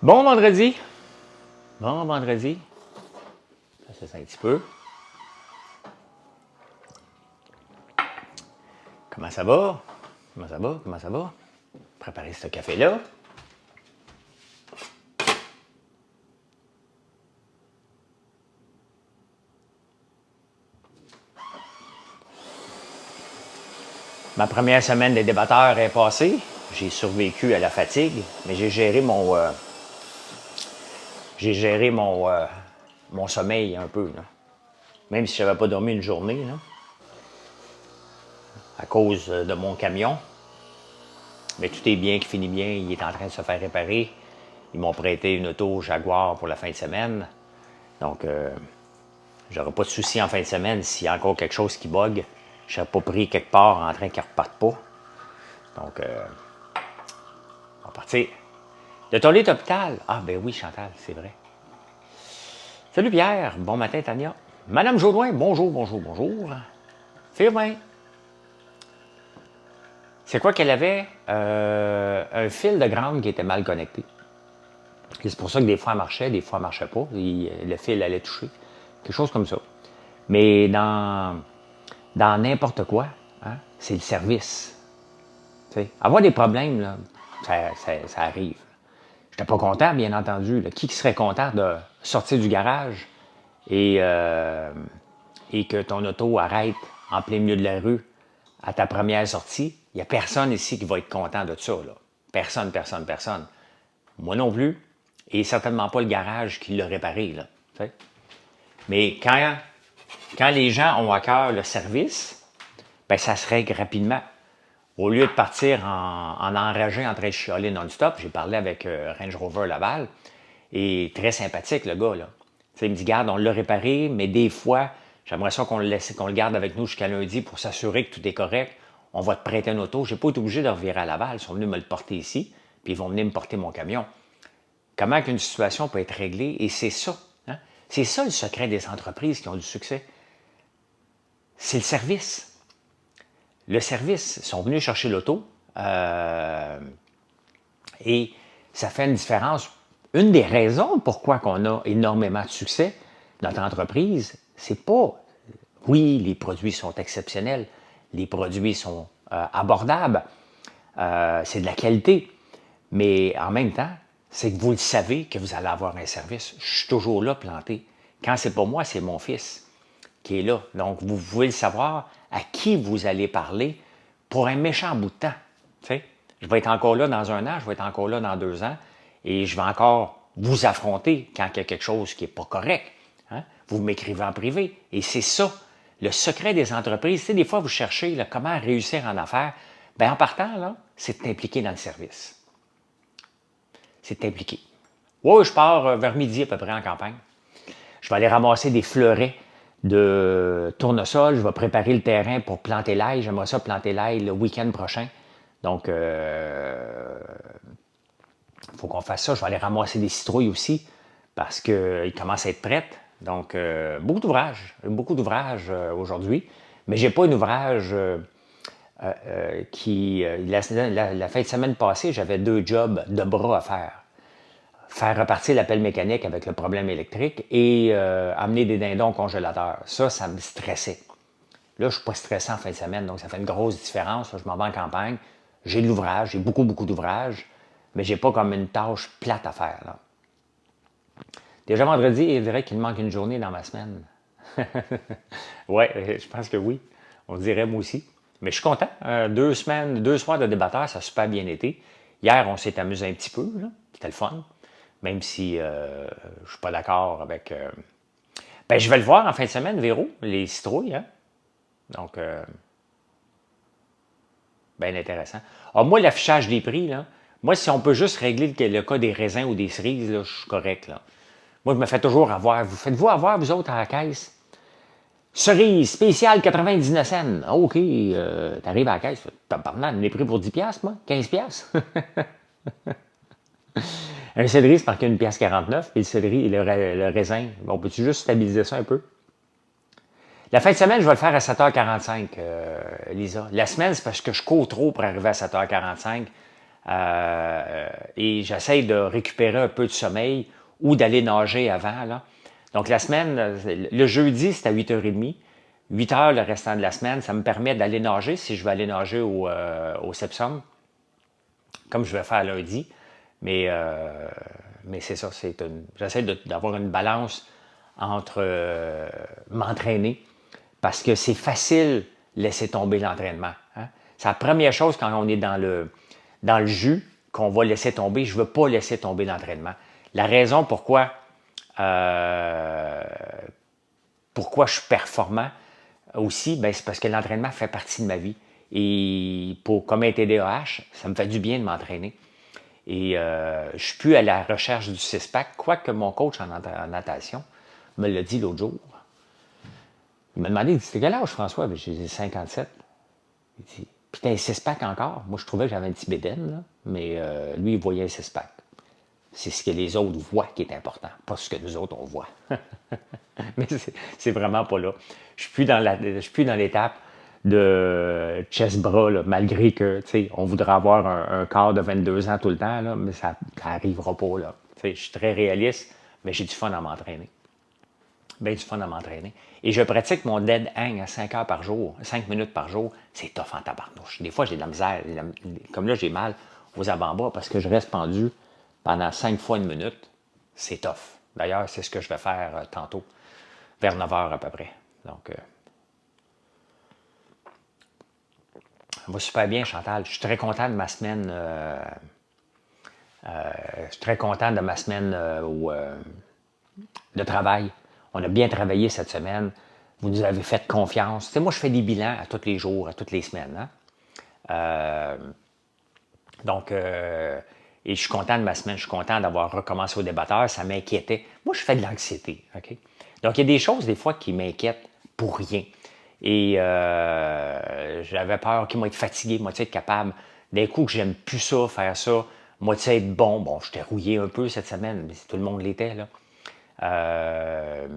Bon vendredi. Bon vendredi. Ça c'est un petit peu. Comment ça va? Comment ça va? Comment ça va? Préparer ce café-là. Ma première semaine des débatteurs est passée. J'ai survécu à la fatigue, mais j'ai géré mon sommeil un peu. Là. Même si je n'avais pas dormi une journée, là, à cause de mon camion. Mais tout est bien, qui finit bien. Il est en train de se faire réparer. Ils m'ont prêté une auto Jaguar pour la fin de semaine. Donc, j'aurai pas de souci en fin de semaine s'il y a encore quelque chose qui bug. Je serai pas pris quelque part en train qu'il ne reparte pas. Donc, on va partir. De ton lit d'hôpital. Ah, ben oui, Chantal, c'est vrai. Salut Pierre. Bon matin, Tania. Madame Jaudoin, bonjour, bonjour, bonjour. Firmin. C'est quoi qu'elle avait? Un fil de grande qui était mal connecté. Et c'est pour ça que des fois elle marchait, des fois elle marchait pas. Et le fil allait toucher. Quelque chose comme ça. Mais dans n'importe quoi, hein, c'est le service. T'sais, avoir des problèmes, là, ça arrive. Je n'étais pas content, bien entendu. Là. Qui serait content de sortir du garage et que ton auto arrête en plein milieu de la rue à ta première sortie? Il n'y a personne ici qui va être content de ça. Là. Personne, personne, personne. Moi non plus. Et certainement pas le garage qui l'a réparé. Là, t'sais. Mais quand les gens ont à cœur le service, ben ça se règle rapidement. Au lieu de partir en enragé en train de chialer non-stop, j'ai parlé avec Range Rover Laval, et très sympathique le gars. Là. Il me dit, garde, on l'a réparé, mais des fois, j'aimerais ça qu'on le garde avec nous jusqu'à lundi pour s'assurer que tout est correct. On va te prêter une auto. Je n'ai pas été obligé de revirer à Laval. Ils sont venus me le porter ici, puis ils vont venir me porter mon camion. Comment qu'une situation peut être réglée? Et c'est ça. Hein? C'est ça le secret des entreprises qui ont du succès. C'est le service. Le service, ils sont venus chercher l'auto et ça fait une différence. Une des raisons pourquoi on a énormément de succès dans notre entreprise, c'est pas, oui, les produits sont exceptionnels, les produits sont abordables, c'est de la qualité, mais en même temps, c'est que vous le savez que vous allez avoir un service. Je suis toujours là planté. Quand c'est pas moi, c'est mon fils qui est là. Donc, vous pouvez le savoir à qui vous allez parler pour un méchant bout de temps. T'sais? Je vais être encore là dans 1 an, je vais être encore là dans 2 ans, et je vais encore vous affronter quand il y a quelque chose qui n'est pas correct. Hein? Vous m'écrivez en privé. Et c'est ça, le secret des entreprises. Tu sais, des fois, vous cherchez là, comment réussir en affaires. Bien, en partant, là, c'est de t'impliquer dans le service. C'est de t'impliquer. Oui, je pars vers midi à peu près en campagne. Je vais aller ramasser des fleurets de tournesol. Je vais préparer le terrain pour planter l'ail. J'aimerais ça planter l'ail le week-end prochain. Donc, il faut qu'on fasse ça. Je vais aller ramasser des citrouilles aussi parce qu'ils commencent à être prêtes. Donc, beaucoup d'ouvrages aujourd'hui. Mais je n'ai pas un ouvrage qui... la fin de semaine passée, j'avais 2 jobs de bras à faire. Faire repartir la pelle mécanique avec le problème électrique et amener des dindons au congélateur. Ça me stressait. Là, je ne suis pas stressé en fin de semaine, donc ça fait une grosse différence. Là, je m'en vais en campagne. J'ai de l'ouvrage, j'ai beaucoup, beaucoup d'ouvrages, mais j'ai pas comme une tâche plate à faire. Là. Déjà vendredi, il dirait qu'il me manque une journée dans ma semaine. Oui, je pense que oui. On dirait moi aussi. Mais je suis content. 2 semaines, 2 soirs de débatteur, ça a super bien été. Hier, on s'est amusé un petit peu. C'était le fun. Même si je ne suis pas d'accord avec... Ben, je vais le voir en fin de semaine, Véro, les citrouilles. Hein? Donc, bien intéressant. Alors, moi, l'affichage des prix, là, moi, si on peut juste régler le cas des raisins ou des cerises, là, je suis correct. Là. Moi, je me fais toujours avoir. Vous faites-vous avoir, vous autres, à la caisse? Cerise spéciale 99 cents. OK, t'arrives à la caisse. Pardon, on est pris pour 10 piastres, moi? 15 piastres? Un céleri, c'est marqué 1,49 $, puis le céleri et le raisin. Bon, peux-tu juste stabiliser ça un peu? La fin de semaine, je vais le faire à 7h45, Lisa. La semaine, c'est parce que je cours trop pour arriver à 7h45. et j'essaye de récupérer un peu de sommeil ou d'aller nager avant, là. Donc, la semaine, le jeudi, c'est à 8h30. 8 heures le restant de la semaine, ça me permet d'aller nager si je veux aller nager au Sepsum, comme je vais faire lundi. Mais c'est ça, j'essaie d'avoir une balance entre m'entraîner, parce que c'est facile de laisser tomber l'entraînement. Hein? C'est la première chose quand on est dans le jus qu'on va laisser tomber. Je ne veux pas laisser tomber l'entraînement. La raison pourquoi je suis performant aussi, ben, c'est parce que l'entraînement fait partie de ma vie. Et comme un TDAH, ça me fait du bien de m'entraîner. Et je ne suis plus à la recherche du six-pack, quoique mon coach en natation me l'a dit l'autre jour. Il m'a demandé, il dit, c'était quel âge, François? Ben, j'ai dit 57. Il dit, puis t'as un six-pack encore? Moi, je trouvais que j'avais un petit bédaine, là, mais lui, il voyait un six-pack. C'est ce que les autres voient qui est important, pas ce que nous autres, on voit. Mais c'est vraiment pas là. Je suis plus dans l'étape de chest-bras, là, malgré que, tu sais, on voudrait avoir un corps de 22 ans tout le temps, là, mais ça n'arrivera pas, là. Tu sais, je suis très réaliste, mais j'ai du fun à m'entraîner. Bien du fun à m'entraîner. Et je pratique mon dead hang à 5 heures par jour, 5 minutes par jour. C'est tough en tabarnouche. Des fois, j'ai de la misère. Comme là, j'ai mal aux avant-bras parce que je reste pendu pendant 5 fois une minute. C'est tough. D'ailleurs, c'est ce que je vais faire tantôt, vers 9 heures à peu près. Donc, ça va super bien, Chantal. Je suis très content de ma semaine. Je suis très content de ma semaine de travail. On a bien travaillé cette semaine. Vous nous avez fait confiance. Tu sais, moi, je fais des bilans à tous les jours, à toutes les semaines. Hein? Et je suis content de ma semaine. Je suis content d'avoir recommencé au débatteur. Ça m'inquiétait. Moi, je fais de l'anxiété. Okay? Donc, il y a des choses, des fois, qui m'inquiètent pour rien. Et j'avais peur qu'ils vont être fatigués, moi, tu sais, être capable. D'un coup, que j'aime plus ça, faire ça. Moi, tu sais, être bon. Bon, j'étais rouillé un peu cette semaine, mais tout le monde l'était, là. Je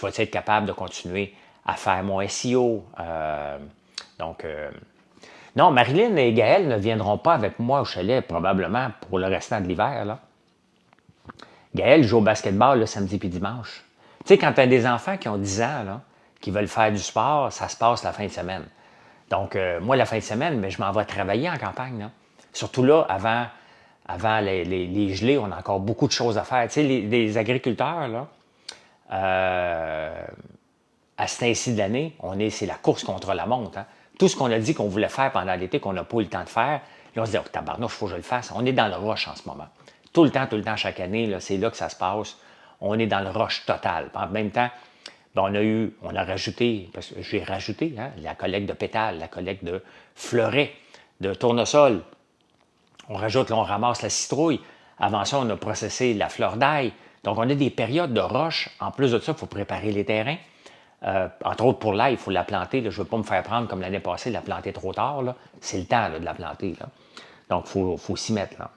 vais être capable de continuer à faire mon SEO. Non, Marilyn et Gaël ne viendront pas avec moi au chalet probablement pour le restant de l'hiver. Là. Gaël joue au basketball le samedi et dimanche. Tu sais, quand tu as des enfants qui ont 10 ans, là, qui veulent faire du sport, ça se passe la fin de semaine. Donc, moi, la fin de semaine, mais je m'en vais travailler en campagne. Là. Surtout là, avant les gelées, on a encore beaucoup de choses à faire. Tu sais, les agriculteurs, là, à ce temps-ci de l'année, c'est la course contre la montre. Hein. Tout ce qu'on a dit qu'on voulait faire pendant l'été, qu'on n'a pas eu le temps de faire, là, on se dit, oh, tabarnouche, il faut que je le fasse. On est dans le rush en ce moment. Tout le temps, chaque année, là, c'est là que ça se passe. On est dans le rush total. En même temps, ben, on a rajouté, parce que j'ai rajouté hein, la collecte de pétales, la collecte de fleurets, de tournesol. On rajoute, là, on ramasse la citrouille. Avant ça, on a processé la fleur d'ail. Donc, on a des périodes de rush. En plus de ça, il faut préparer les terrains. Entre autres, pour l'ail, il faut la planter. Là. Je ne veux pas me faire prendre comme l'année passée, la planter trop tard. C'est le temps là, de la planter. Là. Donc, il faut s'y mettre. Là.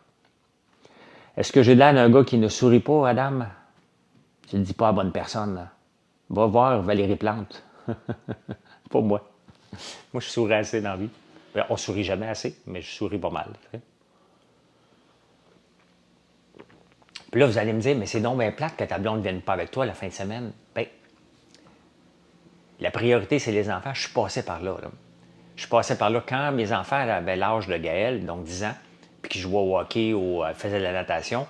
Est-ce que j'ai l'air d'un gars qui ne sourit pas, Adam? Tu ne le dis pas à bonne personne. Là. Va voir Valérie Plante. Pas moi. Moi, je souris assez dans la vie. On ne sourit jamais assez, mais je souris pas mal. Puis là, vous allez me dire, mais c'est donc bien plate que ta blonde ne vienne pas avec toi la fin de semaine. Bien, la priorité, c'est les enfants. Je suis passé par là. Je suis passé par là quand mes enfants avaient l'âge de Gaël, donc 10 ans, puis qui jouaient au hockey ou faisaient de la natation.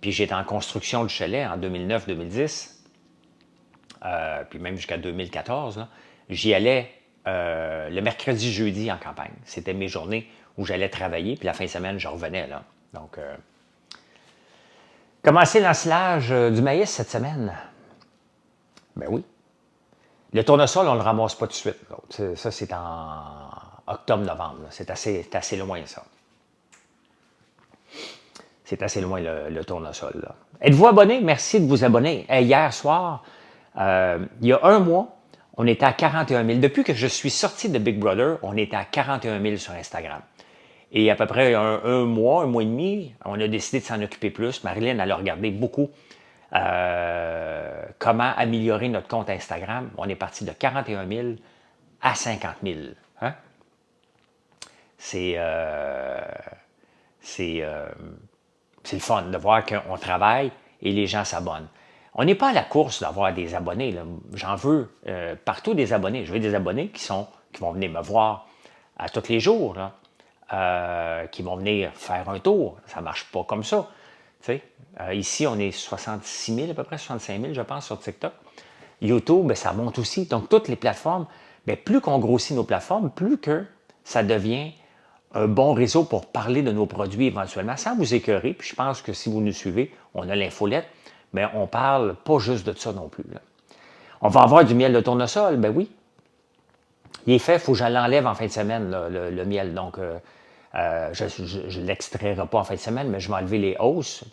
Puis j'étais en construction du chalet en 2009-2010, puis même jusqu'à 2014. Là. J'y allais le mercredi, jeudi en campagne. C'était mes journées où j'allais travailler, puis la fin de semaine, je revenais. Là. Donc, commencer l'ensilage du maïs cette semaine. Ben oui. Le tournesol, on ne le ramasse pas tout de suite. Ça, c'est en octobre-novembre. C'est assez loin, ça. C'est assez loin, le tournesol. Là. Êtes-vous abonné? Merci de vous abonner. Hier soir, il y a un mois, on était à 41 000. Depuis que je suis sorti de Big Brother, on était à 41 000 sur Instagram. Et à peu près un mois et demi, on a décidé de s'en occuper plus. Marilyn, elle a regardé beaucoup comment améliorer notre compte Instagram. On est parti de 41 000 à 50 000. Hein? C'est c'est le fun de voir qu'on travaille et les gens s'abonnent. On n'est pas à la course d'avoir des abonnés. J'en veux partout des abonnés. Je veux des abonnés qui vont venir me voir à tous les jours, là, qui vont venir faire un tour. Ça ne marche pas comme ça. Ici, on est 66 000, à peu près 65 000, je pense, sur TikTok. YouTube, ben, ça monte aussi. Donc, toutes les plateformes, ben, plus qu'on grossit nos plateformes, plus que ça devient un bon réseau pour parler de nos produits éventuellement, sans vous écœurer. Puis je pense que si vous nous suivez, on a l'infolette, mais on parle pas juste de ça non plus, là. On va avoir du miel de tournesol, ben oui. Il est fait, il faut que je l'enlève en fin de semaine, là, le miel. Donc, je ne l'extrairai pas en fin de semaine, mais je vais enlever les hausses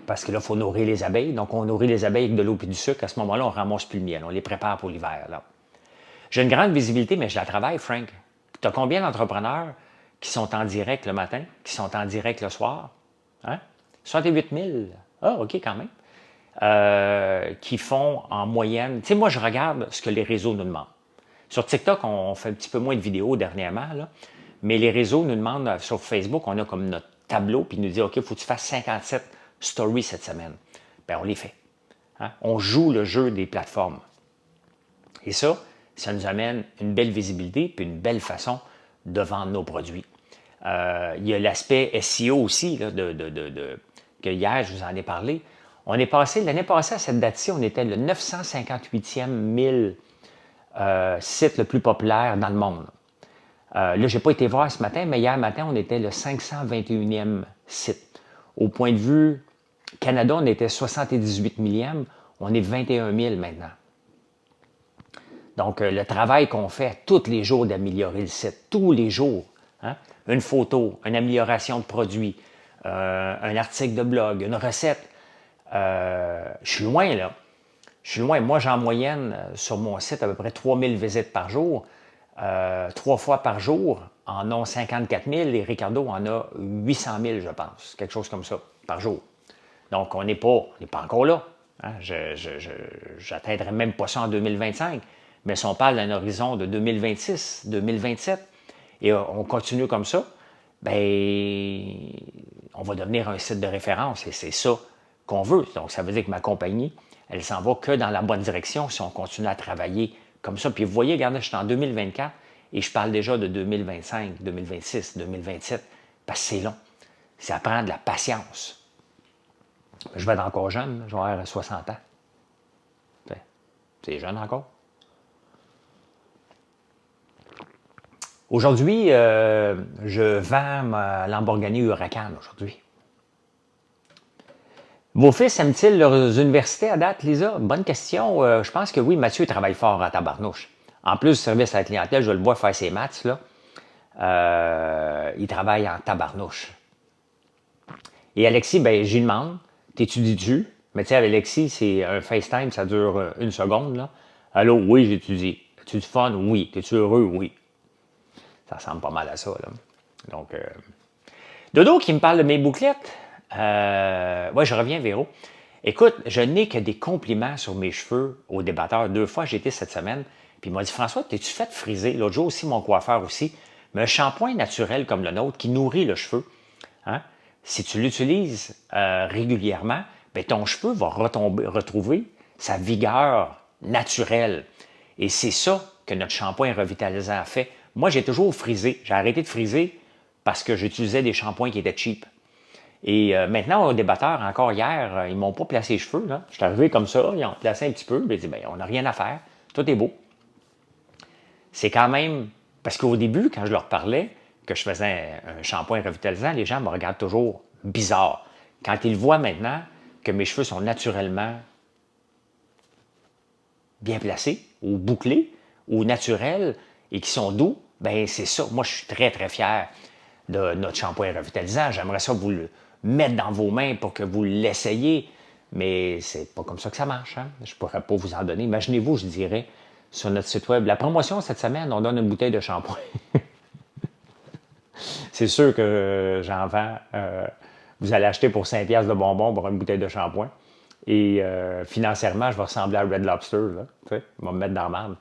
parce que là, il faut nourrir les abeilles. Donc, on nourrit les abeilles avec de l'eau et du sucre. À ce moment-là, on ne ramasse plus le miel. On les prépare pour l'hiver, là. J'ai une grande visibilité, mais je la travaille, Frank. Tu as combien d'entrepreneurs qui sont en direct le matin, qui sont en direct le soir? Hein? 68 000. Ah, OK, quand même. Qui font en moyenne... Tu sais, moi, je regarde ce que les réseaux nous demandent. Sur TikTok, on fait un petit peu moins de vidéos dernièrement, là, mais les réseaux nous demandent, sur Facebook, on a comme notre tableau, puis ils nous dit, OK, il faut que tu fasses 57 stories cette semaine. Bien, on les fait. Hein? On joue le jeu des plateformes. Et ça nous amène une belle visibilité puis une belle façon de vendre nos produits. Il y a l'aspect SEO aussi, là, que hier, je vous en ai parlé. On est passé, l'année passée, à cette date-ci, on était le 958e site le plus populaire dans le monde. Là, je n'ai pas été voir ce matin, mais hier matin, on était le 521e site. Au point de vue Canada, on était 78 millième, on est 21 000 maintenant. Donc, le travail qu'on fait tous les jours d'améliorer le site, tous les jours, hein? Une photo, une amélioration de produit, un article de blog, une recette. Je suis loin, là. Je suis loin. Moi, j'ai en moyenne sur mon site à peu près 3000 visites par jour. 3 fois par jour, en ont 54 000. Et Ricardo en a 800 000, je pense. Quelque chose comme ça, par jour. Donc, on n'est pas encore là. Hein? Je n'atteindrai même pas ça en 2025. Mais si on parle d'un horizon de 2026, 2027, et on continue comme ça, bien, on va devenir un site de référence. Et c'est ça qu'on veut. Donc, ça veut dire que ma compagnie, elle s'en va que dans la bonne direction si on continue à travailler comme ça. Puis vous voyez, regardez, je suis en 2024 et je parle déjà de 2025, 2026, 2027, parce que c'est long. Ça prend de la patience. Je vais être encore jeune, je vais avoir 60 ans. C'est jeune encore. Aujourd'hui, je vends ma Lamborghini Huracan aujourd'hui. Vos fils aiment-ils leurs universités à date, Lisa? Bonne question. Je pense que oui, Mathieu travaille fort à tabarnouche. En plus du service à la clientèle, je le vois faire ses maths, là. Il travaille en tabarnouche. Et Alexis, ben, j'y demande, t'étudies-tu? Mais tu sais, Alexis, c'est un FaceTime, ça dure 1 seconde, là. Allô, oui, j'étudie. As-tu du fun? Oui. T'es-tu heureux? Oui. Ça ressemble pas mal à ça, là. Donc, Dodo qui me parle de mes bouclettes. Ouais, je reviens, Véro. Écoute, je n'ai que des compliments sur mes cheveux au débatteur. 2 fois, j'ai été cette semaine. Puis il m'a dit, François, t'es-tu fait friser? L'autre jour aussi, mon coiffeur aussi. Mais un shampoing naturel comme le nôtre qui nourrit le cheveu, hein? Si tu l'utilises régulièrement, bien, ton cheveu va retrouver sa vigueur naturelle. Et c'est ça que notre shampoing revitalisant fait. Moi, j'ai toujours frisé. J'ai arrêté de friser parce que j'utilisais des shampoings qui étaient cheap. Et maintenant, au débatteur, encore hier, ils m'ont pas placé les cheveux. Là. Je suis arrivé comme ça, ils ont placé un petit peu. J'ai dit, bien, on n'a rien à faire. Tout est beau. C'est quand même... Parce qu'au début, quand je leur parlais que je faisais un shampoing revitalisant, les gens me regardent toujours bizarre. Quand ils voient maintenant que mes cheveux sont naturellement bien placés, ou bouclés, ou naturels, et qui sont doux, bien, c'est ça. Moi, je suis très, très fier de notre shampoing revitalisant. J'aimerais ça vous le mettre dans vos mains pour que vous l'essayiez, mais c'est pas comme ça que ça marche. Hein? Je pourrais pas vous en donner. Imaginez-vous, je dirais, sur notre site web, la promotion cette semaine, on donne une bouteille de shampoing. C'est sûr que j'en vends. Vous allez acheter pour 5$ de bonbons pour une bouteille de shampoing. Et financièrement, je vais ressembler à Red Lobster. Là, tu sais, il va me mettre dans la merde.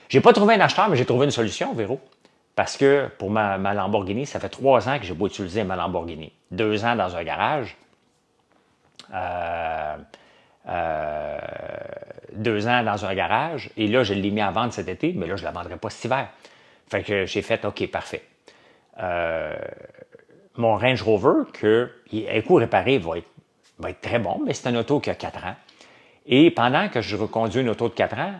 J'ai pas trouvé un acheteur, mais j'ai trouvé une solution, Véro. Parce que pour ma Lamborghini, ça fait 3 ans que j'ai pas utilisé ma Lamborghini. 2 ans dans un garage. Euh, euh, 2 ans dans un garage. Et là, je l'ai mis à vendre cet été, mais là, je ne la vendrai pas cet hiver. Fait que j'ai fait, OK, parfait. Mon Range Rover, que, un coup réparé, va être très bon, mais c'est un auto qui a 4 ans. Et pendant que je reconduis une auto de 4 ans,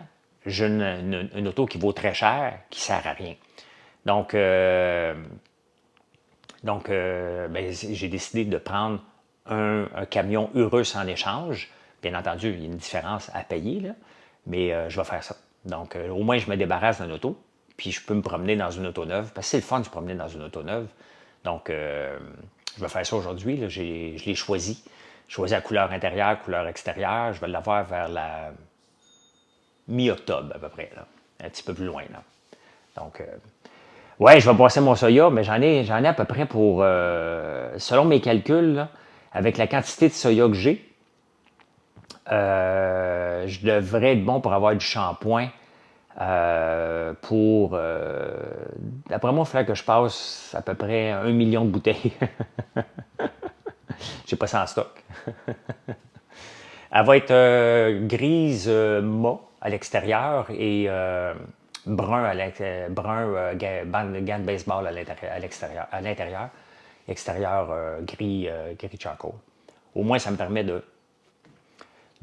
j'ai une auto qui vaut très cher, qui ne sert à rien. Donc, ben, j'ai décidé de prendre un camion Urus en échange. Bien entendu, il y a une différence à payer, là, mais je vais faire ça. Donc, au moins, je me débarrasse d'un auto, puis je peux me promener dans une auto neuve, parce que c'est le fun de se promener dans une auto neuve. Donc, je vais faire ça aujourd'hui. Je l'ai choisi. J'ai choisi la couleur intérieure, couleur extérieure. Je vais l'avoir vers la mi-octobre à peu près, là. Un petit peu plus loin. Là. Donc, ouais, je vais passer mon soya, mais j'en ai à peu près pour, selon mes calculs, là, avec la quantité de soya que j'ai, je devrais être bon pour avoir du shampoing. D'après moi, il faudrait que je passe à peu près 1 million de bouteilles. J'ai pas ça en stock. Elle va être grise mat à l'extérieur et brun bande de gants de baseball à l'intérieur. Extérieur gris charcoal. Au moins, ça me permet de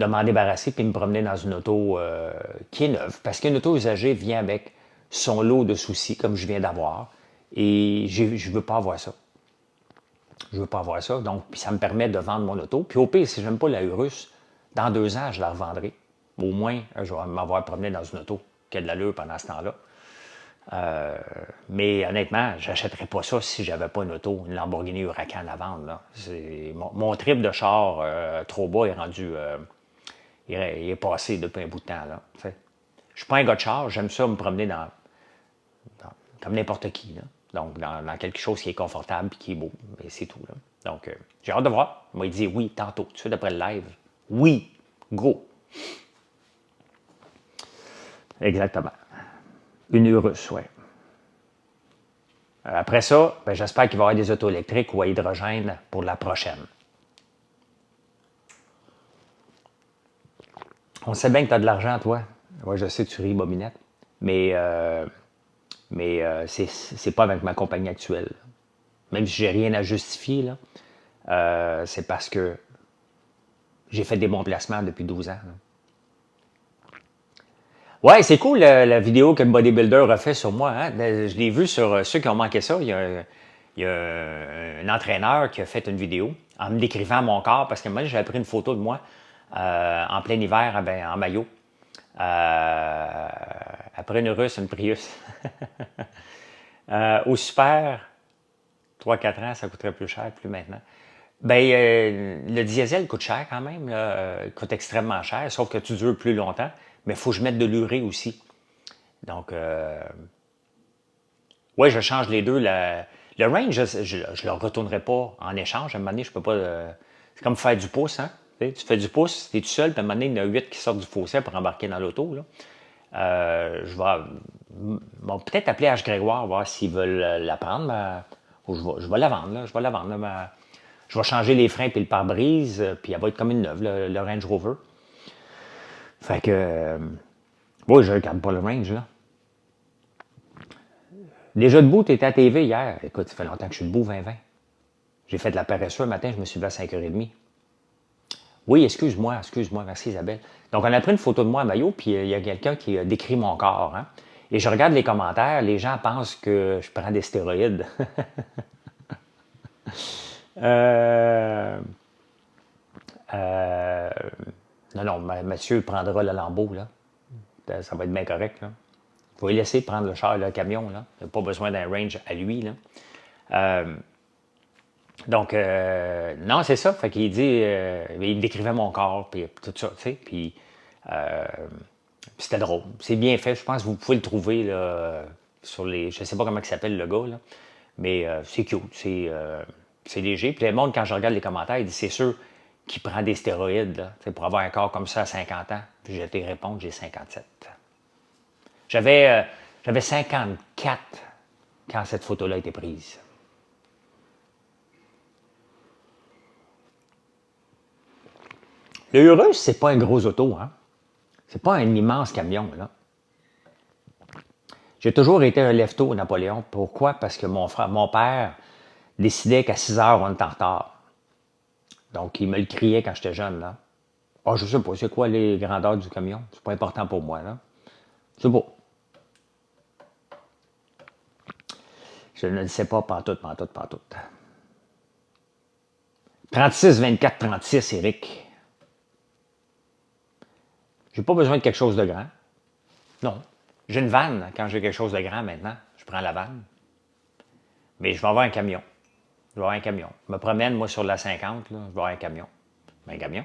m'en débarrasser puis me promener dans une auto qui est neuve. Parce qu'une auto usagée vient avec son lot de soucis, comme je viens d'avoir. Et je ne veux pas avoir ça. Je veux pas avoir ça. Donc, puis ça me permet de vendre mon auto. Puis au pire, si je n'aime pas la Urus, dans 2 ans, je la revendrai. Au moins, je vais m'avoir promené dans une auto qui a de l'allure pendant ce temps-là. Mais honnêtement, je n'achèterais pas ça si j'avais pas une auto, une Lamborghini Huracan à vendre. Là. Mon trip de char trop bas est rendu... il est passé depuis un bout de temps. Là, je ne suis pas un gars de char, j'aime ça me promener comme n'importe qui. Là. Donc, dans quelque chose qui est confortable et qui est beau. Mais c'est tout. Là. Donc, j'ai hâte de voir. Il m'a dit oui tantôt, tout de suite après le live. Oui, go. Exactement. Une Urus, oui. Après ça, ben, j'espère qu'il va y avoir des autos électriques ou à hydrogène pour la prochaine. On sait bien que tu as de l'argent, toi. Oui, je sais, tu ris, Bobinette. Mais c'est pas avec ma compagnie actuelle. Même si j'ai rien à justifier, là, c'est parce que j'ai fait des bons placements depuis 12 ans. Là. Ouais, c'est cool la vidéo que le bodybuilder a fait sur moi. Hein? Je l'ai vu sur ceux qui ont manqué ça. Il y a un entraîneur qui a fait une vidéo en me décrivant mon corps parce que moi, j'avais pris une photo de moi en plein hiver en maillot. Après une Urus, une Prius. Au super, 3-4 ans, ça coûterait plus cher, plus maintenant. Ben, le diesel coûte cher quand même, là, coûte extrêmement cher, sauf que tu dures plus longtemps, mais il faut que je mette de l'urée aussi. Donc, oui, je change les deux. Le range, je ne le retournerai pas en échange. À un moment donné, je peux pas... c'est comme faire du pouce, hein? Tu fais du pouce, tu es tout seul, puis à un moment donné, il y en a 8 qui sortent du fossé pour embarquer dans l'auto. Je vais peut-être appeler H. Grégoire, voir s'ils veulent la prendre. Ou je vais la vendre. Là, je vais la vendre. Là, je vais changer les freins et le pare-brise, puis elle va être comme une neuve, le Range Rover. Fait que... oui, je ne regarde pas le range, là. Déjà debout, tu étais à la TV hier. Écoute, ça fait longtemps que je suis debout, 20-20. J'ai fait de la paresseux le matin, je me suis levé à 5h30. Oui, excuse-moi, merci Isabelle. Donc, on a pris une photo de moi en maillot, puis il y a quelqu'un qui a décrit mon corps. Hein? Et je regarde les commentaires, les gens pensent que je prends des stéroïdes. Non, monsieur prendra le Lambeau, là. Ça va être bien correct, là. Il faut lui laisser prendre le char, le camion, là. Il n'a pas besoin d'un range à lui, là. Donc, non, c'est ça. Fait qu'il dit, il décrivait mon corps, puis tout ça, tu sais. Puis, c'était drôle. C'est bien fait. Je pense que vous pouvez le trouver, là, sur les... Je sais pas comment il s'appelle, le gars, là. Mais c'est cute. C'est léger. Puis le monde, quand je regarde les commentaires, il dit, c'est sûr qu'il prend des stéroïdes, là, pour avoir un corps comme ça à 50 ans. Puis j'ai été répondre, j'ai 57. J'avais 54 quand cette photo-là a été prise. Le Urus, c'est pas un gros auto, hein? C'est pas un immense camion, là. J'ai toujours été un lève-tôt, Napoléon. Pourquoi? Parce que mon père décidait qu'à 6 heures, on était en retard. Donc, il me le criait quand j'étais jeune, là. Ah, je sais pas, c'est quoi les grandeurs du camion? C'est pas important pour moi, là. C'est beau. Je ne le sais pas, pantoute. 36, 24, 36, Éric. J'ai pas besoin de quelque chose de grand. Non. J'ai une vanne quand j'ai quelque chose de grand maintenant. Je prends la vanne. Mais je vais avoir un camion. Je vais avoir un camion. Je me promène, moi, sur la 50, là, je vais avoir un camion. Un camion.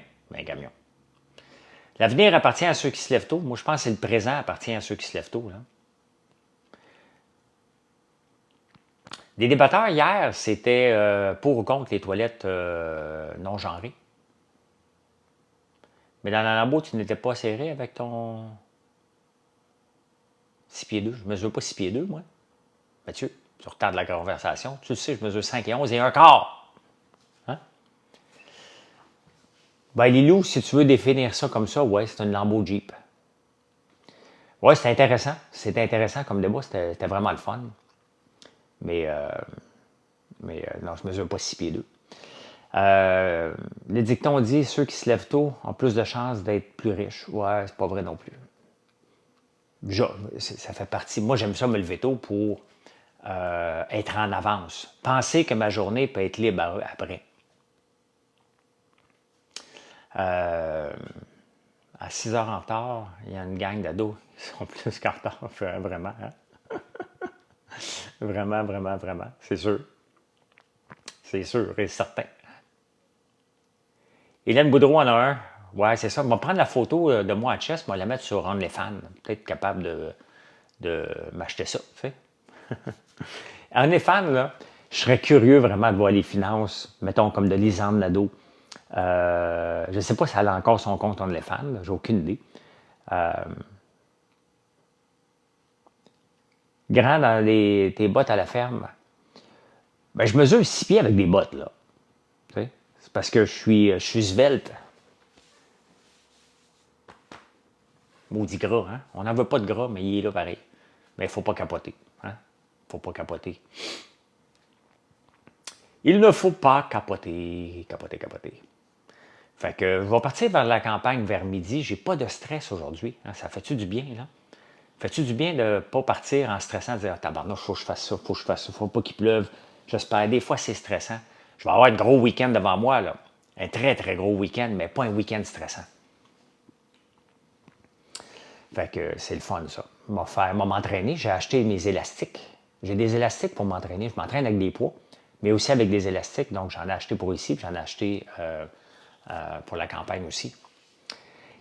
L'avenir appartient à ceux qui se lèvent tôt. Moi, je pense que le présent appartient à ceux qui se lèvent tôt. Là. Les débatteurs, hier, c'était pour ou contre les toilettes non genrées. Mais dans la lambeau, tu n'étais pas serré avec ton 6 pieds 2. Je ne mesure pas 6 pieds 2, moi. Mathieu, tu retardes la conversation. Tu le sais, je mesure 5 et 11 et un quart. Hein? Ben, Lilou, si tu veux définir ça comme ça, ouais, c'est une Lambo Jeep. Ouais, c'était intéressant. C'était intéressant comme débat. C'était vraiment le fun. Mais non, je ne mesure pas 6 pieds 2. Le dicton dit ceux qui se lèvent tôt ont plus de chances d'être plus riches. Ouais, c'est pas vrai non plus. Ça fait partie. Moi, j'aime ça me lever tôt pour être en avance. Penser que ma journée peut être libre après. À 6 heures en retard, il y a une gang d'ados qui sont plus qu'en retard, vraiment. Hein? Vraiment. C'est sûr. C'est sûr et certain. Hélène Boudreau en a un. Ouais, c'est ça. On va prendre la photo de moi à chess, on va la mettre sur OnlyFans. Peut-être capable de m'acheter ça, tu sais. OnlyFans, là, je serais curieux vraiment de voir les finances, mettons comme de Lisanne Nadeau. Je ne sais pas si elle a encore son compte OnlyFans, j'ai aucune idée. Grand dans tes bottes à la ferme. Ben, je mesure 6 pieds avec des bottes, là. C'est parce que je suis svelte. Maudit gras, hein? On n'en veut pas de gras, mais il est là pareil. Mais il ne faut pas capoter. Hein? Faut pas capoter. Il ne faut pas capoter. Fait que je vais partir vers la campagne vers midi. J'ai pas de stress aujourd'hui. Hein? Ça fait-tu du bien, là? Fait-tu du bien de ne pas partir en stressant, de dire ah, tabarnouche, faut que je fasse ça, faut pas qu'il pleuve. J'espère. Des fois, c'est stressant. Je vais avoir un gros week-end devant moi, là. Un très, très gros week-end, mais pas un week-end stressant. Fait que c'est le fun, ça. M'entraîner. J'ai acheté mes élastiques. J'ai des élastiques pour m'entraîner. Je m'entraîne avec des poids, mais aussi avec des élastiques. Donc, j'en ai acheté pour ici, puis j'en ai acheté pour la campagne aussi.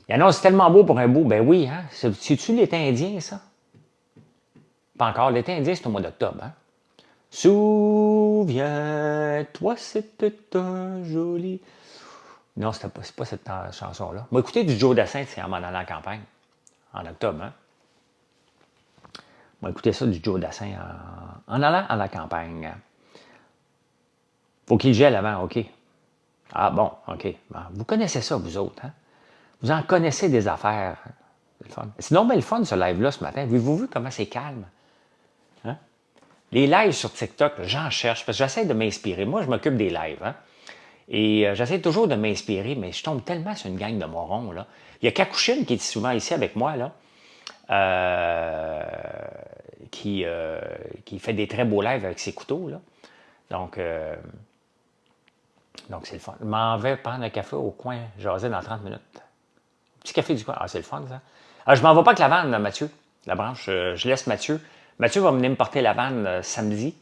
Il annonce tellement beau pour un bout. Ben oui, hein? C'est-tu l'été indien, ça? Pas encore. L'été indien, c'est au mois d'octobre, hein? Souviens-toi, c'était un joli... Non, c'est pas cette chanson-là. Moi, écoutez du Joe Dassin, c'est en m'en allant en campagne. En octobre, hein? Moi, écoutez ça du Joe Dassin en allant à la campagne. Faut qu'il gèle avant, OK. Ah bon, OK. Bon, vous connaissez ça, vous autres, hein? Vous en connaissez des affaires. C'est le fun. C'est normal le fun, ce live-là, ce matin. Avez-vous vu comment c'est calme? Hein? Les lives sur TikTok, j'en cherche, parce que j'essaie de m'inspirer. Moi, je m'occupe des lives, hein? Et j'essaie toujours de m'inspirer, mais je tombe tellement sur une gang de morons, là. Il y a Kakushine qui est souvent ici avec moi, là, qui fait des très beaux lives avec ses couteaux, là. Donc c'est le fun. Je m'en vais prendre un café au coin, jaser dans 30 minutes. Petit café du coin. Ah, c'est le fun, ça. Ah, je m'en vais pas avec la vanne, là, Mathieu. La branche, je laisse Mathieu. Mathieu va venir me porter la vanne samedi,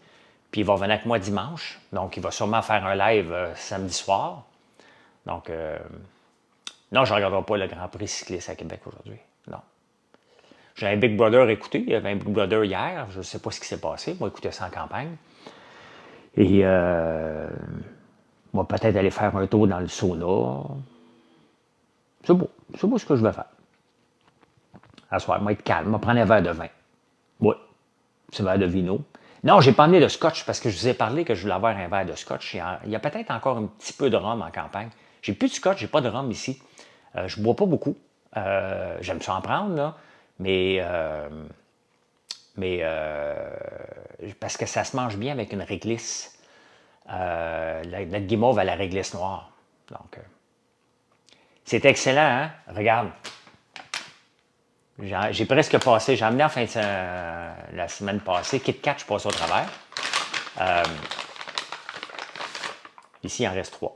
puis il va venir avec moi dimanche. Donc, il va sûrement faire un live samedi soir. Donc, non, je ne regarderai pas le Grand Prix cycliste à Québec aujourd'hui. Non. J'ai un Big Brother écouté. Il y avait un Big Brother hier. Je ne sais pas ce qui s'est passé. Moi, écouter ça en campagne. Et on va peut-être aller faire un tour dans le sauna. C'est beau. C'est beau ce que je vais faire. À soir, moi, être calme. Je vais prendre un verre de vin. Oui. C'est un verre de vino. Non, j'ai pas amené de scotch parce que je vous ai parlé que je voulais avoir un verre de scotch. Il y a peut-être encore un petit peu de rhum en campagne. J'ai plus de scotch, j'ai pas de rhum ici. Je bois pas beaucoup. J'aime ça en prendre, là. Mais parce que ça se mange bien avec une réglisse. Notre guimauve à la réglisse noire. Donc, c'est excellent, hein? Regarde. J'ai presque passé, j'ai amené en fin de la semaine passée, Kit Kat, je passe au travers. Ici, il en reste 3.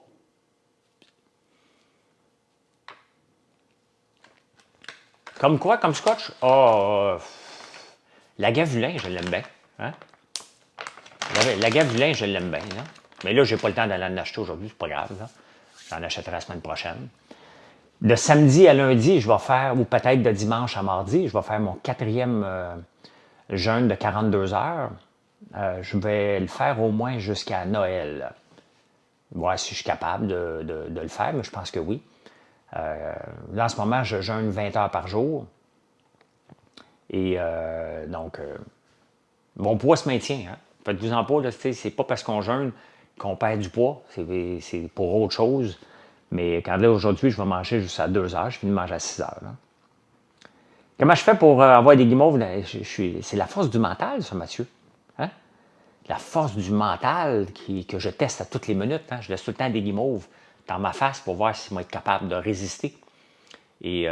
Comme quoi, comme scotch? La Gavulin, je l'aime bien. Hein? La Gavulin, je l'aime bien. Là. Mais là, j'ai pas le temps d'aller en acheter aujourd'hui, c'est pas grave. J'en achèterai la semaine prochaine. De samedi à lundi, je vais faire, ou peut-être de dimanche à mardi, je vais faire mon 4e jeûne de 42 heures. Je vais le faire au moins jusqu'à Noël. Voir si je suis capable de le faire, mais je pense que oui. Là, en ce moment, je jeûne 20 heures par jour. Et donc, mon poids se maintient. Hein? Faites-vous en pas, c'est pas parce qu'on jeûne qu'on perd du poids. C'est pour autre chose. Mais quand là, aujourd'hui, je vais manger jusqu'à 2 heures. Je finis de manger à 6 heures. Là. Comment je fais pour avoir des guimauves? C'est la force du mental, ça, Mathieu. Hein? La force du mental que je teste à toutes les minutes. Hein? Je laisse tout le temps des guimauves dans ma face pour voir si je vais être capable de résister. Et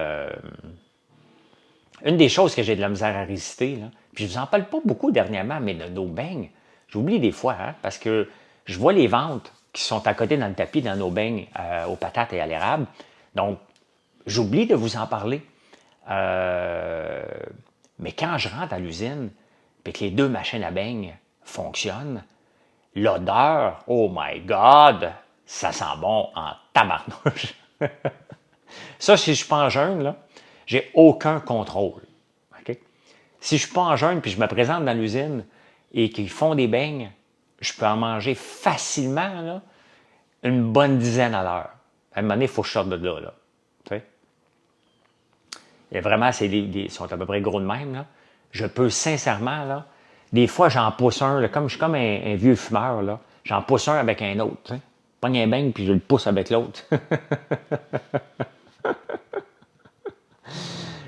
une des choses que j'ai de la misère à résister, là, puis je ne vous en parle pas beaucoup dernièrement, mais de nos beignes, j'oublie des fois, hein, parce que je vois les ventes qui sont à côté dans le tapis dans nos beignes aux patates et à l'érable. Donc, j'oublie de vous en parler. Mais quand je rentre à l'usine et que les 2 machines à beignes fonctionnent, l'odeur, oh my God, ça sent bon en tabarnouche. Ça, si je ne suis pas en jeûne, là, j'ai aucun contrôle. Okay? Si je ne suis pas en jeûne puis je me présente dans l'usine et qu'ils font des beignes, je peux en manger facilement là, une bonne dizaine à l'heure. À un moment donné, il faut que je sorte de là. Okay? Et vraiment, ils sont à peu près gros de même. Là. Je peux sincèrement, là, des fois, j'en pousse un, là, comme je suis comme un vieux fumeur, là, j'en pousse un avec un autre. Je pogne un beigne puis je le pousse avec l'autre.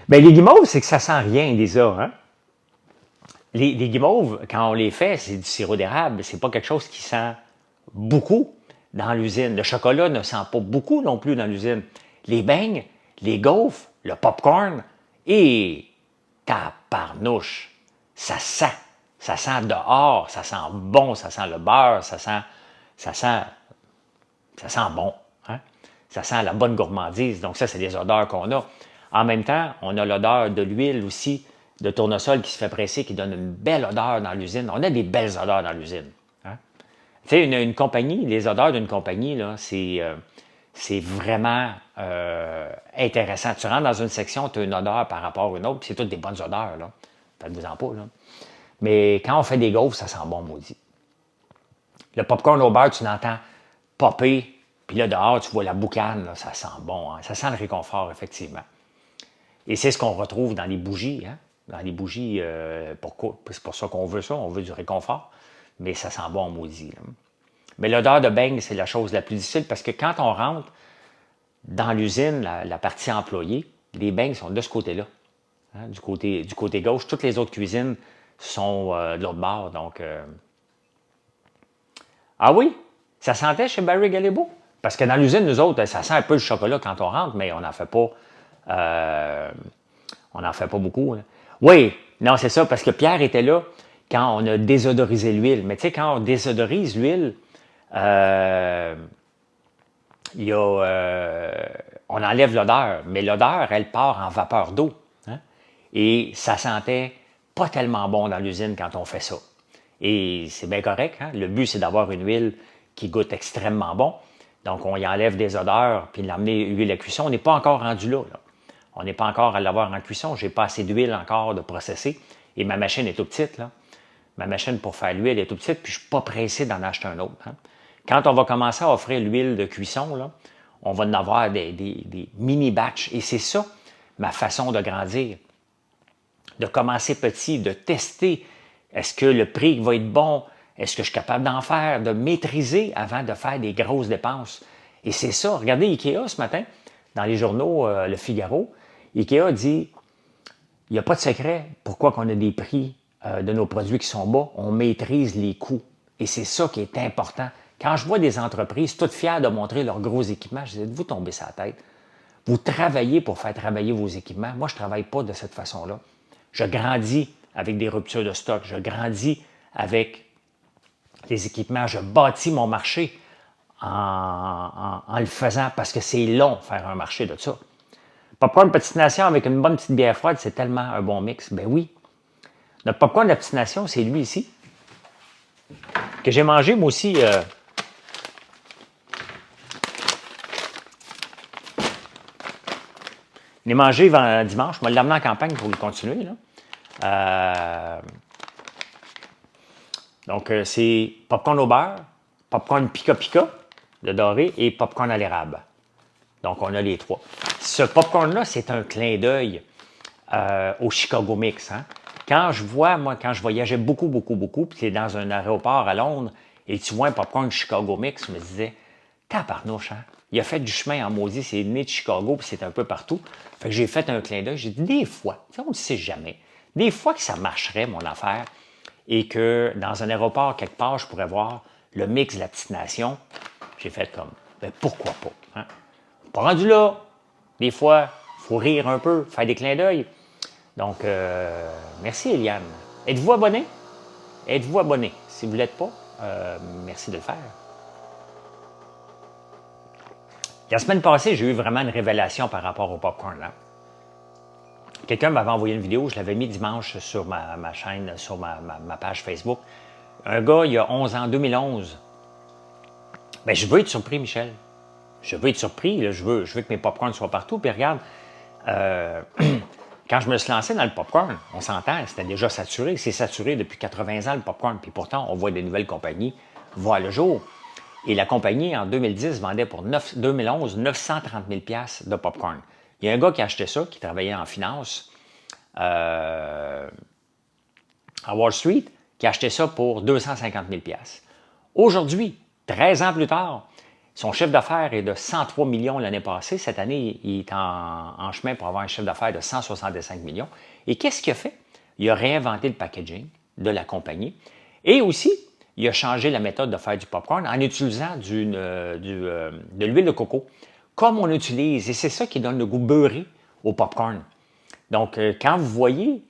Bien, les guimauves, c'est que ça sent rien déjà. Hein? Les guimauves, quand on les fait, c'est du sirop d'érable. C'est pas quelque chose qui sent beaucoup dans l'usine. Le chocolat ne sent pas beaucoup non plus dans l'usine. Les beignes, les gaufres, le popcorn et tabarnouche, ça sent. Ça sent dehors, ça sent bon, ça sent le beurre, ça sent bon. Hein? Ça sent la bonne gourmandise. Donc ça, c'est des odeurs qu'on a. En même temps, on a l'odeur de l'huile aussi, de tournesol qui se fait presser, qui donne une belle odeur dans l'usine. On a des belles odeurs dans l'usine. Hein? Tu sais, une compagnie, les odeurs d'une compagnie, là, c'est vraiment intéressant. Tu rentres dans une section, tu as une odeur par rapport à une autre, puis c'est toutes des bonnes odeurs. Là. Faites-vous-en pas. Là. Mais quand on fait des gaufres, ça sent bon, maudit. Le popcorn au beurre, tu l'entends popper, puis là, dehors, tu vois la boucane, là, ça sent bon. Hein? Ça sent le réconfort, effectivement. Et c'est ce qu'on retrouve dans les bougies. Hein? Dans les bougies, c'est pour ça qu'on veut ça, on veut du réconfort, mais ça sent bon, maudit. Là. Mais l'odeur de beigne, c'est la chose la plus difficile parce que quand on rentre dans l'usine, la partie employée, les beignes sont de ce côté-là, hein, du côté gauche. Toutes les autres cuisines sont de l'autre bord. Donc, ah oui, ça sentait chez Barry Galibo? Parce que dans l'usine, nous autres, ça sent un peu le chocolat quand on rentre, mais on n'en fait pas. On n'en fait pas beaucoup. Hein. Oui, non, c'est ça, parce que Pierre était là quand on a désodorisé l'huile. Mais tu sais, quand on désodorise l'huile, on enlève l'odeur, mais l'odeur, elle part en vapeur d'eau. Hein? Et ça sentait pas tellement bon dans l'usine quand on fait ça. Et c'est bien correct. Hein? Le but, c'est d'avoir une huile qui goûte extrêmement bon. Donc, on y enlève des odeurs, puis l'amener huile à cuisson. On n'est pas encore rendu là. On n'est pas encore à l'avoir en cuisson. Je n'ai pas assez d'huile encore de processer. Et ma machine est tout petite. Là. Ma machine pour faire l'huile est tout petite, puis je ne suis pas pressé d'en acheter un autre. Hein? Quand on va commencer à offrir l'huile de cuisson, là, on va en avoir des mini-batchs. Et c'est ça, ma façon de grandir. De commencer petit, de tester Est-ce que le prix va être bon? Est-ce que je suis capable d'en faire, de maîtriser avant de faire des grosses dépenses? Et c'est ça. Regardez Ikea ce matin, dans les journaux Le Figaro. Ikea dit, il n'y a pas de secret. Pourquoi qu'on a des prix de nos produits qui sont bas? On maîtrise les coûts. Et c'est ça qui est important. Quand je vois des entreprises toutes fières de montrer leurs gros équipements, je dis, vous tombez sur la tête. Vous travaillez pour faire travailler vos équipements. Moi, je ne travaille pas de cette façon-là. Je grandis avec des ruptures de stock. Je grandis avec les équipements. Je bâtis mon marché en le faisant parce que c'est long faire un marché de ça. Popcorn patination avec une bonne petite bière froide, c'est tellement un bon mix. Ben oui. Notre popcorn de patination, c'est lui ici. Que j'ai mangé, moi aussi. Je l'ai mangé dimanche. Je vais l'amener en campagne pour le continuer. Là. Donc, c'est popcorn au beurre, popcorn pica-pica de doré et popcorn à l'érable. Donc, on a les trois. Ce popcorn-là, c'est un clin d'œil au Chicago Mix. Hein? Quand je voyageais beaucoup, puis c'est dans un aéroport à Londres, et tu vois un popcorn Chicago Mix, je me disais, tabarnouche, hein? Il a fait du chemin en maudit, c'est né de Chicago, puis c'est un peu partout. Fait que j'ai fait un clin d'œil. J'ai dit, des fois, on ne sait jamais, des fois que ça marcherait, mon affaire, et que dans un aéroport, quelque part, je pourrais voir le mix de la petite nation. J'ai fait comme, ben pourquoi pas? Hein? Pas rendu là. Des fois, il faut rire un peu, faire des clins d'œil. Donc, merci Eliane. Êtes-vous abonné? Êtes-vous abonné? Si vous ne l'êtes pas, merci de le faire. La semaine passée, j'ai eu vraiment une révélation par rapport au popcorn. Là. Quelqu'un m'avait envoyé une vidéo, je l'avais mis dimanche sur ma chaîne, sur ma page Facebook. Un gars, il y a 11 ans, 2011. Bien, je veux être surpris, Michel. Je veux être surpris. Là. Je veux que mes popcorns soient partout. Puis regarde, quand je me suis lancé dans le popcorn, on s'entend, c'était déjà saturé. C'est saturé depuis 80 ans, le popcorn. Puis pourtant, on voit des nouvelles compagnies voir le jour. Et la compagnie, en 2010, vendait pour 2011 930 000 $ de popcorn. Il y a un gars qui achetait ça, qui travaillait en finance à Wall Street, qui achetait ça pour 250 000 $. Aujourd'hui, 13 ans plus tard, son chiffre d'affaires est de 103 millions l'année passée. Cette année, il est en chemin pour avoir un chiffre d'affaires de 165 millions. Et qu'est-ce qu'il a fait? Il a réinventé le packaging de la compagnie. Et aussi, il a changé la méthode de faire du popcorn en utilisant de l'huile de coco, comme on utilise. Et c'est ça qui donne le goût beurré au popcorn. Donc, quand vous voyez,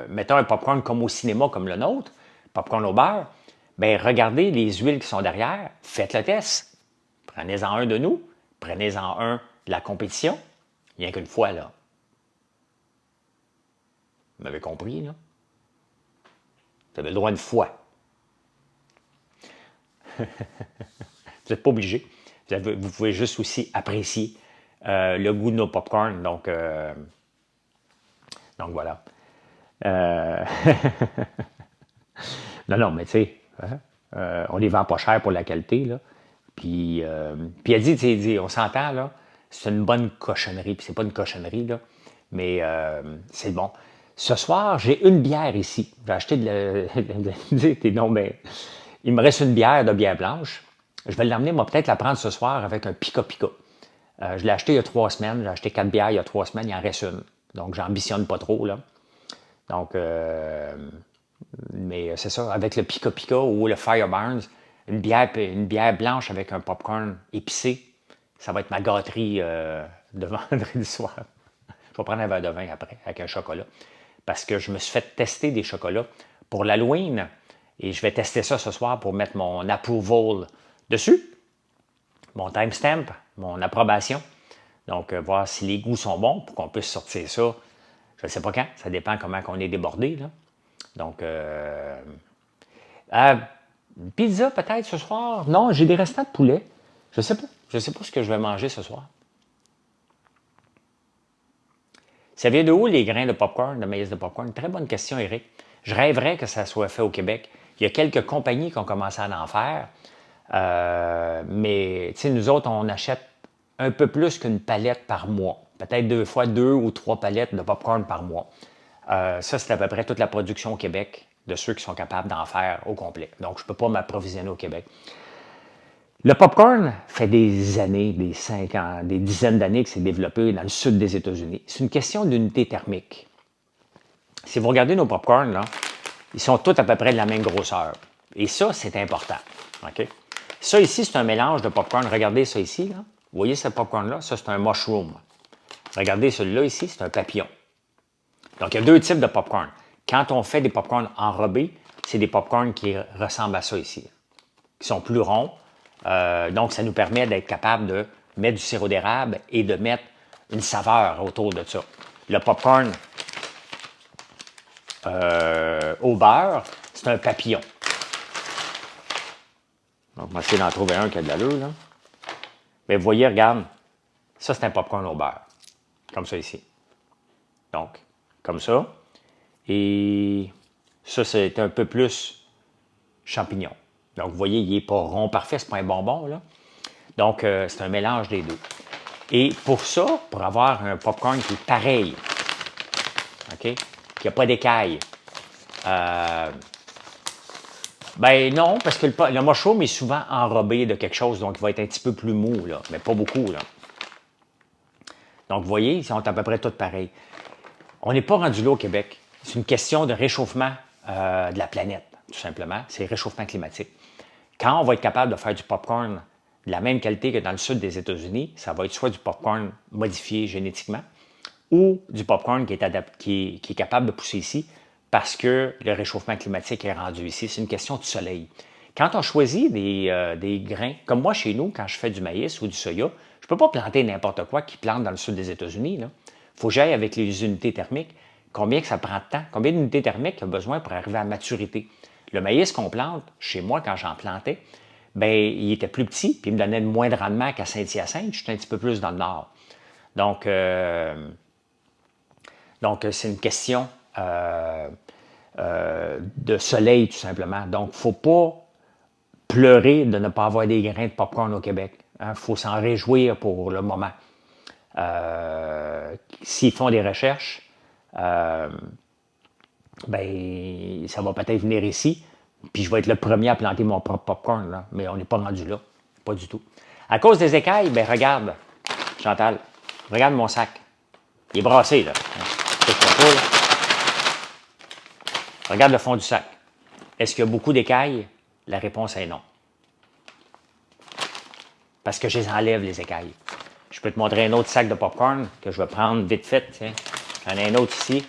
mettons un popcorn comme au cinéma, comme le nôtre, popcorn au beurre, bien, regardez les huiles qui sont derrière, faites le test. Prenez-en un de nous, prenez-en un de la compétition, rien qu'une fois, là. Vous m'avez compris, là? Vous avez le droit une fois. Vous n'êtes pas obligé. Vous pouvez juste aussi apprécier le goût de nos popcorn. Donc voilà. Non, mais tu sais, on les vend pas cher pour la qualité, là. Puis elle dit, on s'entend, là, c'est une bonne cochonnerie. Puis c'est pas une cochonnerie, là, mais c'est bon. Ce soir, j'ai une bière ici. J'ai acheté non, mais il me reste une bière de bière blanche. Je vais l'emmener, moi, peut-être la prendre ce soir avec un pica-pica. Je l'ai acheté il y a 3 semaines. J'ai acheté 4 bières il y a 3 semaines. Il en reste une. Donc, j'ambitionne pas trop, là. Donc, mais c'est ça. Avec le pica-pica ou le Fireburns, une bière blanche avec un popcorn épicé, ça va être ma gâterie de vendredi soir. Je vais prendre un verre de vin après, avec un chocolat. Parce que je me suis fait tester des chocolats pour l'Halloween. Et je vais tester ça ce soir pour mettre mon approval dessus, mon timestamp, mon approbation. Donc, voir si les goûts sont bons pour qu'on puisse sortir ça. Je ne sais pas quand, ça dépend comment on est débordé. Là. Donc, pizza peut-être ce soir? Non, j'ai des restants de poulet. Je ne sais pas. Je ne sais pas ce que je vais manger ce soir. Ça vient de où les grains de popcorn, de maïs de popcorn? Très bonne question, Eric. Je rêverais que ça soit fait au Québec. Il y a quelques compagnies qui ont commencé à en faire. Mais, tu sais, nous autres, on achète un peu plus qu'une palette par mois. Peut-être 2 ou 3 palettes de popcorn par mois. Ça, c'est à peu près toute la production au Québec de ceux qui sont capables d'en faire au complet. Donc, je ne peux pas m'approvisionner au Québec. Le popcorn fait des années, des 5 ans, des dizaines d'années que c'est développé dans le sud des États-Unis. C'est une question d'unité thermique. Si vous regardez nos popcorns, là, ils sont tous à peu près de la même grosseur. Et ça, c'est important. OK? Ça ici, c'est un mélange de popcorn. Regardez ça ici. Là. Vous voyez ce popcorn-là? Ça, c'est un mushroom. Regardez celui-là ici, c'est un papillon. Donc, il y a deux types de popcorn. Quand on fait des popcorns enrobés, c'est des popcorns qui ressemblent à ça ici, qui sont plus ronds. Donc, ça nous permet d'être capable de mettre du sirop d'érable et de mettre une saveur autour de ça. Le popcorn au beurre, c'est un papillon. Donc, on va essayer d'en trouver un qui a de l'allure, là. Mais vous voyez, regarde, ça, c'est un popcorn au beurre. Comme ça ici. Donc, comme ça. Et ça, c'est un peu plus champignon. Donc, vous voyez, il n'est pas rond parfait, c'est pas un bonbon, là. Donc, c'est un mélange des deux. Et pour ça, pour avoir un popcorn qui est pareil, OK, qui n'a pas d'écailles, ben non, parce que le mushroom est souvent enrobé de quelque chose, donc il va être un petit peu plus mou, là, mais pas beaucoup, là. Donc, vous voyez, ils sont à peu près tous pareils. On n'est pas rendu là au Québec. C'est une question de réchauffement de la planète, tout simplement. C'est réchauffement climatique. Quand on va être capable de faire du popcorn de la même qualité que dans le sud des États-Unis, ça va être soit du popcorn modifié génétiquement ou du popcorn qui est capable de pousser ici parce que le réchauffement climatique est rendu ici. C'est une question de soleil. Quand on choisit des grains, comme moi chez nous, quand je fais du maïs ou du soya, je ne peux pas planter n'importe quoi qui plante dans le sud des États-Unis. Il faut que j'aille avec les unités thermiques. Combien que ça prend de temps? Combien d'unités thermiques il y a besoin pour arriver à maturité? Le maïs qu'on plante, chez moi, quand j'en plantais, ben il était plus petit, puis il me donnait moins de rendement qu'à Saint-Hyacinthe. Je suis un petit peu plus dans le nord. Donc c'est une question de soleil, tout simplement. Donc, il ne faut pas pleurer de ne pas avoir des grains de popcorn au Québec. Il faut s'en réjouir pour le moment. S'ils font des recherches, ben, ça va peut-être venir ici, puis je vais être le premier à planter mon propre popcorn, là. Mais on n'est pas rendu là, pas du tout. À cause des écailles, ben regarde, Chantal, regarde mon sac. Il est brassé, là. Regarde le fond du sac. Est-ce qu'il y a beaucoup d'écailles? La réponse est non. Parce que je les enlève, les écailles. Je peux te montrer un autre sac de popcorn que je vais prendre vite fait. Tiens. J'en ai un autre ici.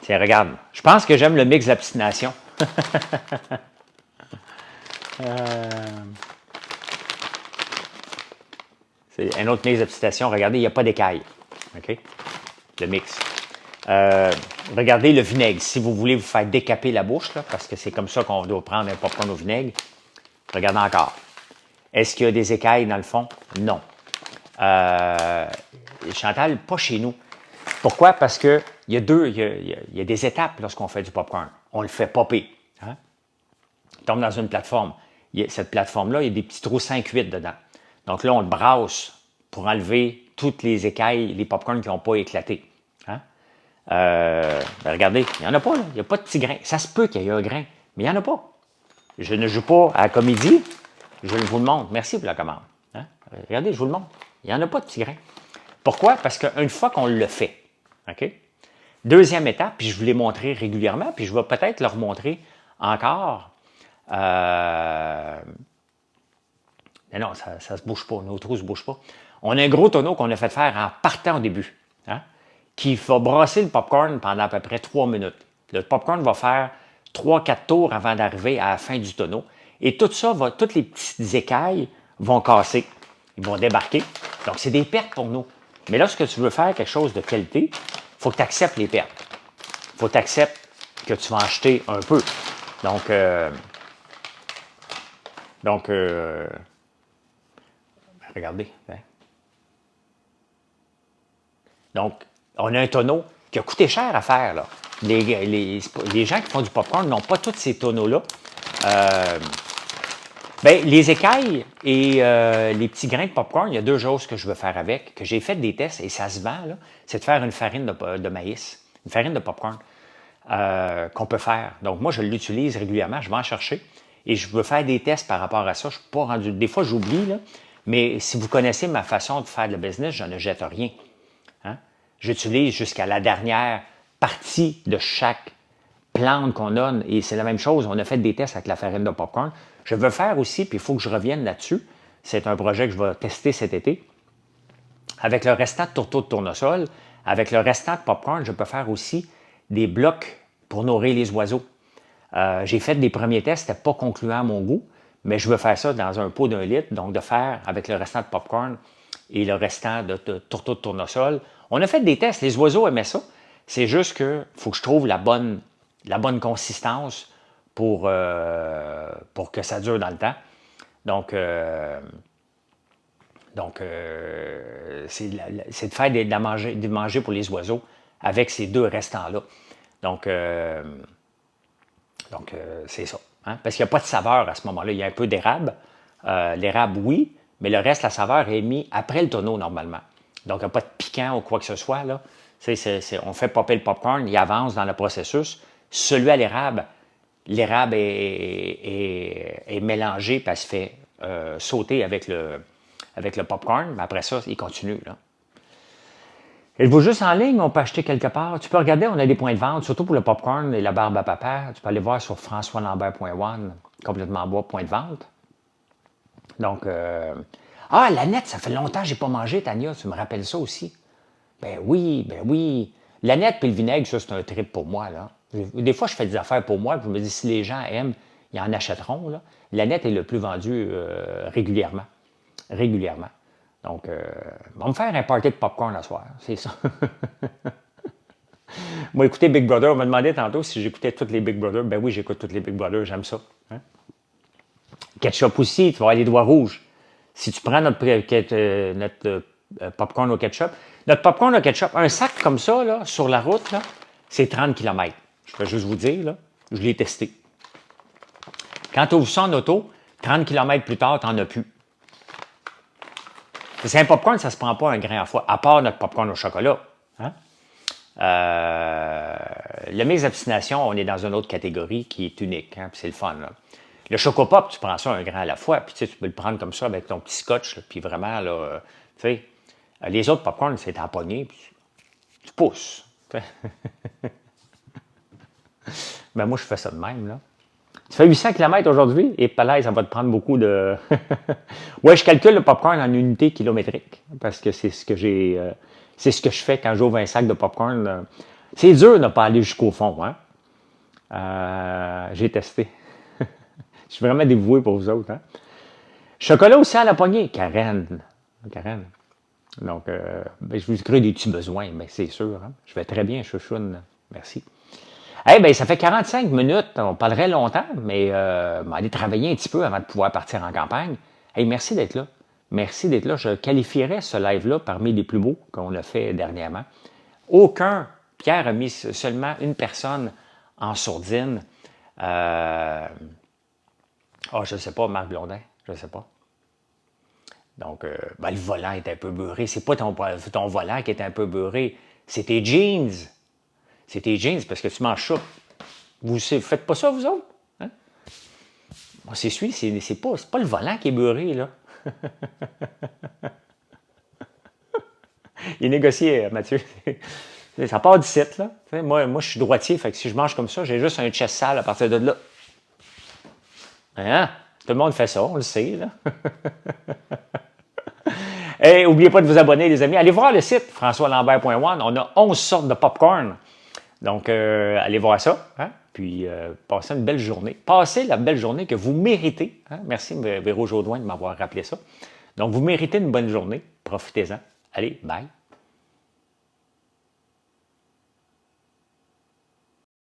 Tiens, regarde. Je pense que j'aime le mix d'abstination. C'est un autre mix d'abstination. Regardez, il n'y a pas d'écailles. OK? Le mix. Regardez le vinaigre. Si vous voulez vous faire décaper la bouche, là, parce que c'est comme ça qu'on doit prendre un popcorn au vinaigre, regardez encore. Est-ce qu'il y a des écailles dans le fond? Non. Chantal, pas chez nous. Pourquoi? Parce qu'il y a il y a des étapes lorsqu'on fait du popcorn. On le fait popper. Hein? On tombe dans une plateforme. Cette plateforme-là, il y a des petits trous 5-8 dedans. Donc là, on le brasse pour enlever toutes les écailles, les popcorns qui n'ont pas éclaté. Hein? Ben regardez, il n'y en a pas, là. Il n'y a pas de petits grains. Ça se peut qu'il y ait un grain, mais il n'y en a pas. Je ne joue pas à la comédie, je vous le montre. Merci pour la commande. Hein? Regardez, je vous le montre. Il n'y en a pas de petits grains. Pourquoi? Parce qu'une fois qu'on le fait, OK? Deuxième étape, puis je vous l'ai montré régulièrement, puis je vais peut-être le remontrer encore. Mais non, ça ne se bouge pas, nos trous ne se bougent pas. On a un gros tonneau qu'on a fait faire en partant au début, hein, qui va brasser le popcorn pendant à peu près 3 minutes. Le popcorn va faire 3-4 tours avant d'arriver à la fin du tonneau. Et tout ça, toutes les petites écailles vont casser. Ils vont débarquer. Donc, c'est des pertes pour nous. Mais lorsque tu veux faire quelque chose de qualité, il faut que tu acceptes les pertes. Il faut que tu acceptes que tu vas en acheter un peu. Donc, regardez. Hein. Donc, on a un tonneau qui a coûté cher à faire. Là. Les gens qui font du popcorn n'ont pas tous ces tonneaux-là. Les écailles et les petits grains de popcorn, il y a deux choses que je veux faire avec, que j'ai fait des tests et ça se vend, c'est de faire une farine de maïs, une farine de popcorn. qu'on peut faire. Donc, moi, je l'utilise régulièrement, je vais en chercher et je veux faire des tests par rapport à ça. Je suis pas rendu. Des fois, j'oublie, là, mais si vous connaissez ma façon de faire le business, je ne jette rien. Hein? J'utilise jusqu'à la dernière partie de chaque plante qu'on a, et c'est la même chose. On a fait des tests avec la farine de popcorn. Je veux faire aussi, puis il faut que je revienne là-dessus. C'est un projet que je vais tester cet été. Avec le restant de tourteau de tournesol, avec le restant de popcorn, je peux faire aussi des blocs pour nourrir les oiseaux. J'ai fait des premiers tests, c'était pas concluant à mon goût, mais je veux faire ça dans un pot d'1 litre, donc de faire avec le restant de popcorn et le restant de tourteau de tournesol. On a fait des tests, les oiseaux aimaient ça. C'est juste qu'il faut que je trouve la bonne consistance pour que ça dure dans le temps. Donc c'est de faire de manger pour les oiseaux avec ces deux restants-là. Donc c'est ça. Hein? Parce qu'il n'y a pas de saveur à ce moment-là. Il y a un peu d'érable. L'érable, oui, mais le reste, la saveur est mise après le tonneau normalement. Donc, il n'y a pas de piquant ou quoi que ce soit. Là. On fait popper le popcorn, il avance dans le processus. Celui à l'érable, est mélangé puis elle se fait sauter avec le popcorn, mais après ça, il continue. Là. Êtes-vous juste en ligne? On peut acheter quelque part. Tu peux regarder, on a des points de vente, surtout pour le popcorn et la barbe à papa. Tu peux aller voir sur françoislambert.one, complètement bois, point de vente. Donc, l'aneth, ça fait longtemps que je n'ai pas mangé, Tania. Tu me rappelles ça aussi? Ben oui. L'aneth et le vinaigre, ça, c'est un trip pour moi. Là. Des fois, je fais des affaires pour moi, puis je me dis, si les gens aiment, ils en achèteront. Là. L'aneth est le plus vendu régulièrement. Donc, on va me faire un party de popcorn ce soir, c'est ça. Moi, écouter Big Brother, on m'a demandé tantôt si j'écoutais tous les Big Brother. Ben oui, j'écoute tous les Big Brother, j'aime ça. Hein? Ketchup aussi, tu vas avoir les doigts rouges. Si tu prends notre popcorn au ketchup, notre popcorn au ketchup, un sac comme ça, là, sur la route, là, c'est 30 km. Je peux juste vous dire, là, je l'ai testé. Quand tu ouvres ça en auto, 30 km plus tard, tu n'en as plus. C'est un popcorn, ça ne se prend pas un grain à la fois, à part notre popcorn au chocolat. Hein? Le mix d'obstination, on est dans une autre catégorie qui est unique, hein, puis c'est le fun. Là. Le Chocopop, tu prends ça un grain à la fois, puis tu peux le prendre comme ça avec ton petit scotch, là, puis vraiment, là, tu sais, les autres popcorn, c'est tamponné, puis tu pousses. Ben moi, je fais ça de même, là. Tu fais 800 km aujourd'hui, et pareil, ça va te prendre beaucoup de... Ouais, je calcule le popcorn en unités kilométriques, parce que c'est ce que c'est ce que je fais quand j'ouvre un sac de popcorn. C'est dur de ne pas aller jusqu'au fond, hein? J'ai testé. Je suis vraiment dévoué pour vous autres, hein? Chocolat aussi à la poignée. Karen. Donc, je vous crée des petits besoins, mais c'est sûr, hein? Je vais très bien, chouchoune. Merci. Ça fait 45 minutes. On parlerait longtemps, mais on va aller travailler un petit peu avant de pouvoir partir en campagne. Merci d'être là. Merci d'être là. Je qualifierais ce live-là parmi les plus beaux qu'on a fait dernièrement. Pierre a mis seulement une personne en sourdine. Je ne sais pas, Marc Blondin, je ne sais pas. Donc, le volant est un peu beurré. C'est pas ton volant qui est un peu beurré, c'est tes jeans. C'est tes jeans parce que tu manges ça. Vous ne faites pas ça, vous autres? Hein? Bon, c'est pas le volant qui est beurré, là. Il est négocié, Mathieu. Ça part du site, là. Moi, je suis droitier, fait que si je mange comme ça, j'ai juste un chest sale à partir de là. Hein? Tout le monde fait ça, on le sait, là. Et n'oubliez pas de vous abonner, les amis. Allez voir le site, françoislambert.one. On a 11 sortes de popcorn. Donc, allez voir ça. Hein? Puis, passez une belle journée. Passez la belle journée que vous méritez. Hein? Merci, Véro Jaudoin, de m'avoir rappelé ça. Donc, vous méritez une bonne journée. Profitez-en. Allez, bye.